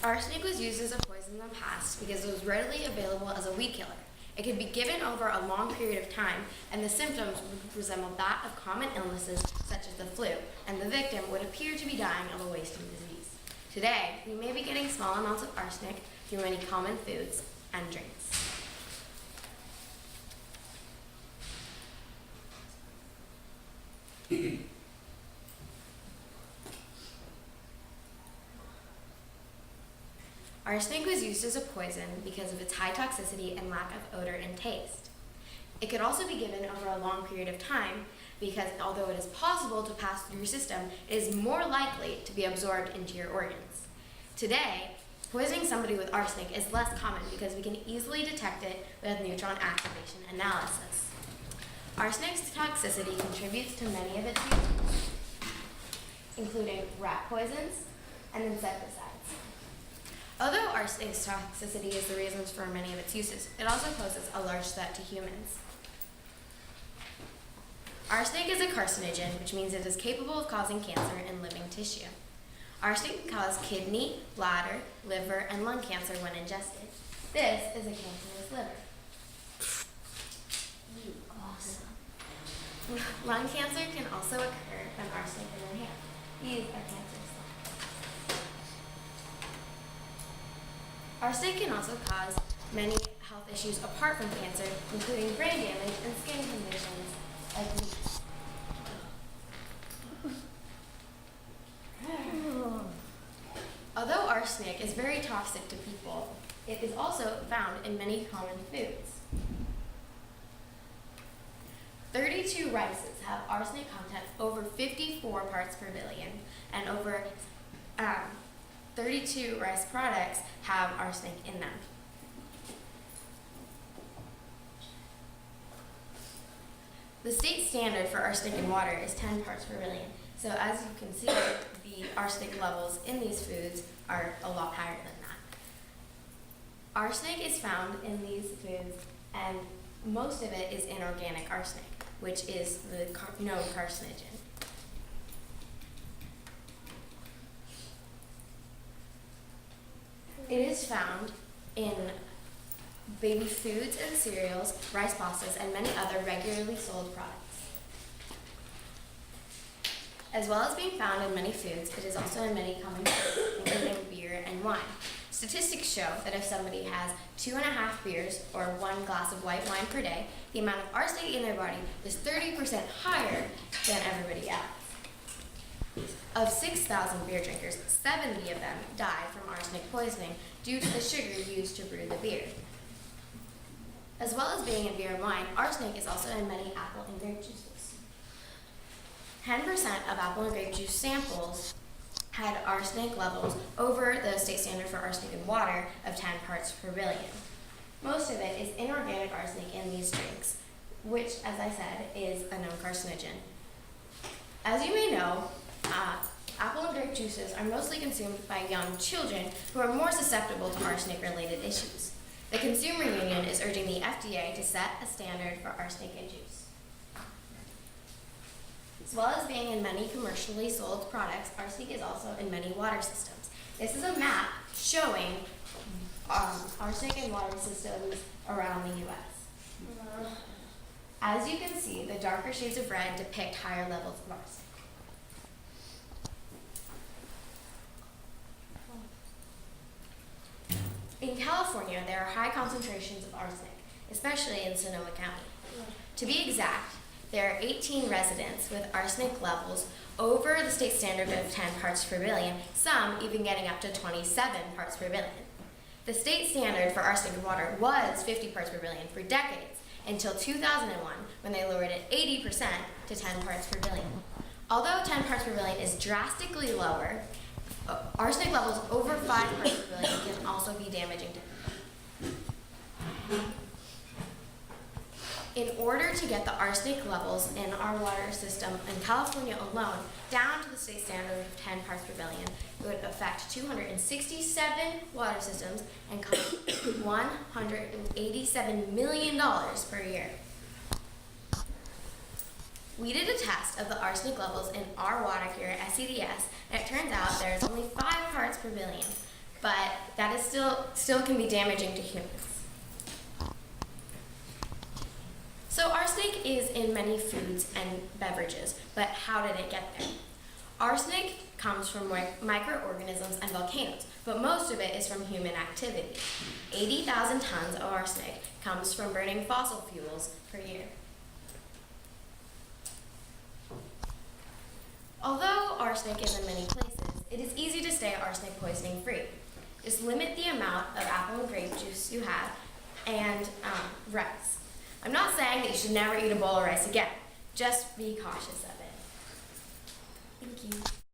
Arsenic was used as a poison in the past because it was readily available as a weed killer. It could be given over a long period of time, and the symptoms would resemble that of common illnesses such as the flu, and the victim would appear to be dying of a wasting disease. Today, we may be getting small amounts of arsenic through many common foods and drinks. Arsenic was used as a poison because of its high toxicity and lack of odor and taste. It could also be given over a long period of time because although it is possible to pass through your system, it is more likely to be absorbed into your organs. Today, poisoning somebody with arsenic is less common because we can easily detect it with neutron activation analysis. Arsenic's toxicity contributes to many of its uses, including rat poisons and insecticides. Although arsenic's toxicity is the reasons for many of its uses, it also poses a large threat to humans. Arsenic is a carcinogen, which means it is capable of causing cancer in living tissue. Arsenic can cause kidney, bladder, liver, and lung cancer when ingested. This is a cancerous liver. Awesome. Lung cancer can also occur when arsenic is inhaled. These are cancerous. Arsenic can also cause many health issues apart from cancer, including brain damage and skin conditions like these. Although arsenic is very toxic to people, it is also found in many common foods. 32 rices have arsenic content over 54 parts per billion, and over 32 rice products have arsenic in them. The state standard for arsenic in water is 10 parts per billion. So as you can see, the arsenic levels in these foods are a lot higher than that. Arsenic is found in these foods, and most of it is inorganic arsenic, which is the known carcinogen. It is found in baby foods and cereals, rice pastas, and many other regularly sold products. As well as being found in many foods, it is also in many common foods, including beer and wine. Statistics show that if somebody has 2.5 beers or 1 glass of white wine per day, the amount of arsenic in their body is 30% higher than everybody else. Of 6,000 beer drinkers, 70 of them died from arsenic poisoning due to the sugar used to brew the beer. As well as being in beer and wine, arsenic is also in many apple and grape juices. 10% of apple and grape juice samples had arsenic levels over the state standard for arsenic in water of 10 parts per billion. Most of it is inorganic arsenic in these drinks, which, as I said, is a known carcinogen. As you may know, apple and grape juices are mostly consumed by young children who are more susceptible to arsenic-related issues. The Consumer Union is urging the FDA to set a standard for arsenic in juice. As well as being in many commercially sold products, arsenic is also in many water systems. This is a map showing arsenic in water systems around the U.S. As you can see, the darker shades of red depict higher levels of arsenic. In California, there are high concentrations of arsenic, especially in Sonoma County. To be exact, there are 18 residents with arsenic levels over the state standard of 10 parts per billion, some even getting up to 27 parts per billion. The state standard for arsenic in water was 50 parts per billion for decades, until 2001, when they lowered it 80% to 10 parts per billion. Although 10 parts per billion is drastically lower, arsenic levels over 5 parts per billion can also be damaging to people. In order to get the arsenic levels in our water system in California alone down to the state standard of 10 parts per billion, it would affect 267 water systems and cost $187 million per year. We did a test of the arsenic levels in our water here at SCDS, and it turns out there is only 5 parts per billion but that is still can be damaging to humans. So arsenic is in many foods and beverages, but how did it get there? Arsenic comes from microorganisms and volcanoes, but most of it is from human activity. 80,000 tons of arsenic comes from burning fossil fuels per year. Although arsenic is in many places, it is easy to stay arsenic poisoning free. Just limit the amount of apple and grape juice you have and rice. I'm not saying that you should never eat a bowl of rice again. Just be cautious of it. Thank you.